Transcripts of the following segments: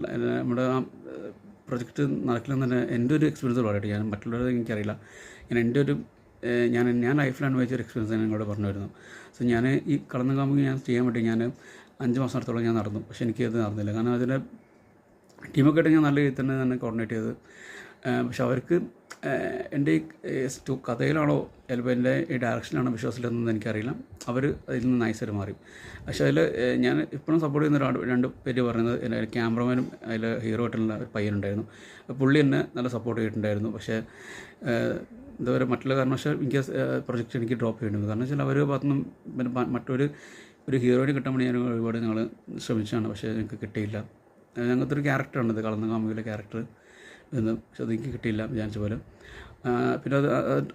നമ്മുടെ ആ പ്രൊജക്റ്റ് നടക്കില്ലെന്ന് തന്നെ എൻ്റെ ഒരു എക്സ്പീരിയൻസ് പറയട്ടെ. ഞാൻ മറ്റുള്ളവരെ എനിക്കറിയില്ല. എൻ്റെ ഒരു ഞാൻ ലൈഫിൽ അനുഭവിച്ച ഒരു എക്സ്പീരിയൻസ് ഞാൻ നിങ്ങളോട് പറഞ്ഞു വരുന്നു. സോ ഞാൻ ഈ കളന്നകാമുകി ഞാൻ ചെയ്യാൻ വേണ്ടി ഞാൻ 5 മാസത്തോളം ഞാൻ നടന്നു. പക്ഷേ എനിക്കത് നടന്നില്ല. കാരണം അതിൻ്റെ ടീമൊക്കെ ആയിട്ട് ഞാൻ നല്ല രീതിയിൽ തന്നെ കോർഡിനേറ്റ് ചെയ്ത്, പക്ഷെ അവർക്ക് എൻ്റെ ഈ കഥയിലാണോ ചിലപ്പോൾ എൻ്റെ ഈ ഡയറക്ഷനാണോ വിശ്വാസമില്ലെന്നൊന്നും എനിക്കറിയില്ല. അവർ അതിൽ നിന്ന് നൈസായിട്ട് മാറി. പക്ഷേ അതിൽ ഞാൻ ഇപ്പോഴും സപ്പോർട്ട് ചെയ്യുന്ന 2 പേര് പറയുന്നത് എൻ്റെ ക്യാമറമാനും അതിൽ ഹീറോ ആയിട്ടുള്ള ഒരു പയ്യനുണ്ടായിരുന്നു. പുള്ളി എന്നെ നല്ല സപ്പോർട്ട് ചെയ്തിട്ടുണ്ടായിരുന്നു. പക്ഷേ എന്താ പറയുക, മറ്റുള്ള കാരണവശാൽ എനിക്ക് പ്രൊജക്റ്റ് എനിക്ക് ഡ്രോപ്പ് ചെയ്യേണ്ടി വന്നു. കാരണം വെച്ചാൽ അവർ ഭാഗത്തുനിന്നും പിന്നെ മറ്റൊരു ഹീറോയിനെ കിട്ടാൻ വേണ്ടി ഞാൻ ഒരുപാട് ഞങ്ങൾ ശ്രമിച്ചതാണ്. പക്ഷേ എനിക്ക് കിട്ടിയില്ല. അങ്ങനത്തെ ഒരു ക്യാരക്ടറാണിത്, കളന്നകാമുകിയിലെ ക്യാരക്ടർ എന്ന്. പക്ഷെ അതെനിക്ക് കിട്ടിയില്ല വിചാരിച്ച പോലെ. പിന്നെ അത്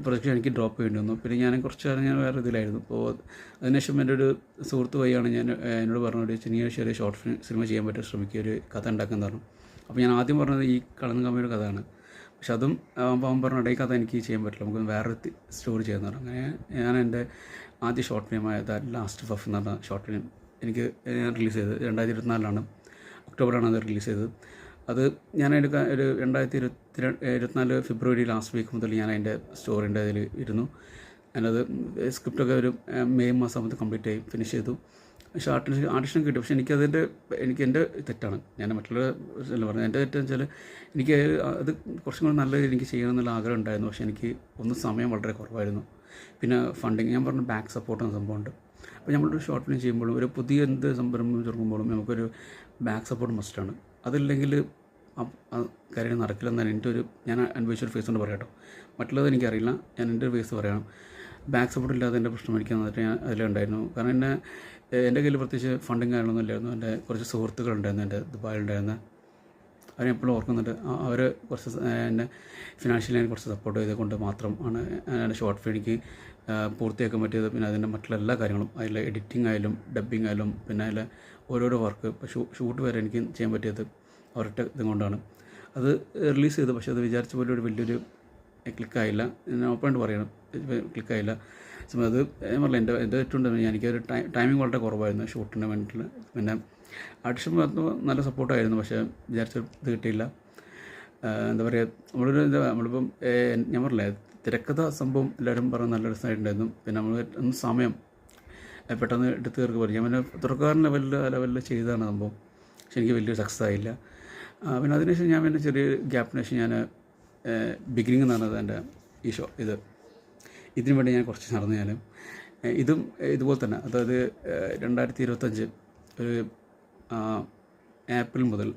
പ്രൊജക്റ്റ് എനിക്ക് ഡ്രോപ്പ് ചെയ്യേണ്ടി വന്നു. പിന്നെ ഞാൻ കുറച്ച് കാലം ഞാൻ വേറെ ഇതിലായിരുന്നു. അപ്പോൾ അതിനുശേഷം എൻ്റെ ഒരു സുഹൃത്ത് വഴിയാണ് എന്നോട് പറഞ്ഞൊരു ചെറിയ ഷോർട്ട് സിനിമ ചെയ്യാൻ പറ്റാൻ ശ്രമിക്കുക, ഒരു കഥ ഉണ്ടാക്കാൻ പറഞ്ഞു. അപ്പോൾ ഞാൻ ആദ്യം പറഞ്ഞത് ഈ കളന്നകാമുകിയുടെ കഥയാണ്. പക്ഷെ അതും അവൻ പറഞ്ഞു, ഈ കഥ എനിക്ക് ചെയ്യാൻ പറ്റില്ല, നമുക്ക് വേറൊരു സ്റ്റോറി ചെയ്യാമെന്ന് പറഞ്ഞു. അങ്ങനെ ഞാൻ എൻ്റെ ആദ്യ ഷോർട്ട് ഫിലിമായ ദ ലാസ്റ്റ് പഫ് എന്ന് പറഞ്ഞ ഷോർട്ട് ഫിലിം ഞാൻ റിലീസ് ചെയ്തത് 2024 ഒക്ടോബറാണ് അത് റിലീസ് ചെയ്തത്. അത് ഞാൻ ഒരു 2024 ഫെബ്രുവരി ലാസ്റ്റ് വീക്ക് മുതൽ ഞാൻ അതിൻ്റെ സ്റ്റോറിൻ്റെ ഇതിൽ ഇരുന്നു. ഞാനത് സ്ക്രിപ്റ്റൊക്കെ ഒരു മെയ് മാസം ആകുമ്പോൾ കംപ്ലീറ്റ് ആയി ഫിനിഷ് ചെയ്തു. പക്ഷേ ആഡിഷൻ കിട്ടി. പക്ഷേ എനിക്ക് എൻ്റെ തെറ്റാണ്. ഞാൻ മറ്റുള്ള പറഞ്ഞത് എൻ്റെ തെറ്റെന്ന് വെച്ചാൽ എനിക്ക് അത് കുറച്ചും കൂടി നല്ല രീതിയിൽ എനിക്ക് ചെയ്യണമെന്നുള്ള ആഗ്രഹം ഉണ്ടായിരുന്നു. പക്ഷേ എനിക്ക് സമയം വളരെ കുറവായിരുന്നു. പിന്നെ ഫണ്ടിങ്, ഞാൻ പറഞ്ഞ ബാക്ക് സപ്പോർട്ട് എന്ന സംഭവമുണ്ട്. അപ്പോൾ നമ്മളൊരു ഷോർട്ട് ഫിലിം ചെയ്യുമ്പോഴും ഒരു പുതിയ എന്ത് സംരംഭം തുടങ്ങുമ്പോഴും നമുക്കൊരു ബാക്ക് സപ്പോർട്ട് മസ്റ്റാണ്. അതില്ലെങ്കിൽ കാര്യം നടക്കില്ലെന്നാണ് ഞാൻ അനുഭവിച്ചൊരു ഫേസ് കൊണ്ട് പറയാം കേട്ടോ. മറ്റുള്ളത് എനിക്കറിയില്ല, ഞാൻ എൻ്റെ ഒരു ഫേസ് പറയണം. ബാക്ക് സപ്പോർട്ട് ഇല്ലാതെ എൻ്റെ പ്രശ്നം മേടിക്കാമെന്നിട്ട് ഞാൻ അതിലുണ്ടായിരുന്നു. കാരണം എൻ്റെ കയ്യിൽ പ്രത്യേകിച്ച് ഫണ്ടിങ് കാര്യങ്ങളൊന്നും ഇല്ലായിരുന്നു. എൻ്റെ കുറച്ച് സുഹൃത്തുക്കളുണ്ടായിരുന്നു എൻ്റെ ദുബായിലുണ്ടായിരുന്ന, അവരെപ്പോഴും ഓർക്കുന്നുണ്ട്. അവർ കുറച്ച് എന്നെ ഫിനാൻഷ്യലി കുറച്ച് സപ്പോർട്ട് ചെയ്തുകൊണ്ട് മാത്രം ആണ് എൻ്റെ ഷോർട്ട് ഫിലിം എനിക്ക് പൂർത്തിയാക്കാൻ പറ്റിയത്. പിന്നെ അതിൻ്റെ മറ്റുള്ള എല്ലാ കാര്യങ്ങളും, അതിൽ എഡിറ്റിംഗ് ആയാലും ഡബ്ബിങ് ആയാലും പിന്നെ അതിൽ ഓരോരോ വർക്ക്, ഇപ്പോൾ ഷൂട്ട് വരെ എനിക്ക് ചെയ്യാൻ പറ്റിയത് അവരുടെ ഇതും കൊണ്ടാണ്. അത് റിലീസ് ചെയ്തു. പക്ഷേ അത് വിചാരിച്ച പോലെ ഒരു വലിയൊരു ക്ലിക്കായില്ല. ഞാൻ ഓപ്പണായിട്ട് പറയണം, ക്ലിക്കായില്ല. അത് ഞാൻ പറഞ്ഞില്ല, എൻ്റെ ഏറ്റവും എനിക്കൊരു ടൈമിംഗ് വളരെ കുറവായിരുന്നു ഷൂട്ടിന് വേണ്ടിയിട്ടുള്ള. പിന്നെ ആഡിഷൻ നല്ല സപ്പോർട്ടായിരുന്നു. പക്ഷേ വിചാരിച്ച ഇത് കിട്ടിയില്ല. എന്താ പറയുക, നമ്മളിപ്പം ഞാൻ പറഞ്ഞില്ലേ, തിരക്കഥ സംഭവം എല്ലാവരും പറഞ്ഞ് നല്ല രസമായിട്ടുണ്ടായിരുന്നു. പിന്നെ നമ്മൾ സമയം പെട്ടെന്ന് എടുത്ത് തീർക്ക് പറയും. ഞാൻ പിന്നെ തുടക്കക്കാരൻ ലെവലിൽ ചെയ്തതാണ് സംഭവം. പക്ഷെ എനിക്ക് വലിയൊരു സക്സസ് ആയില്ല. പിന്നെ അതിനുശേഷം ഞാൻ പിന്നെ ചെറിയൊരു ഗ്യാപ്പിന് ശേഷം ഞാൻ ബിഗിനിങ് എന്ന് പറഞ്ഞത് എൻ്റെ ഇതിനു വേണ്ടി ഞാൻ കുറച്ച് നടന്നു. ഇതും ഇതുപോലെ തന്നെ, അതായത് 2025 ഒരു ഏപ്രിൽ മുതൽ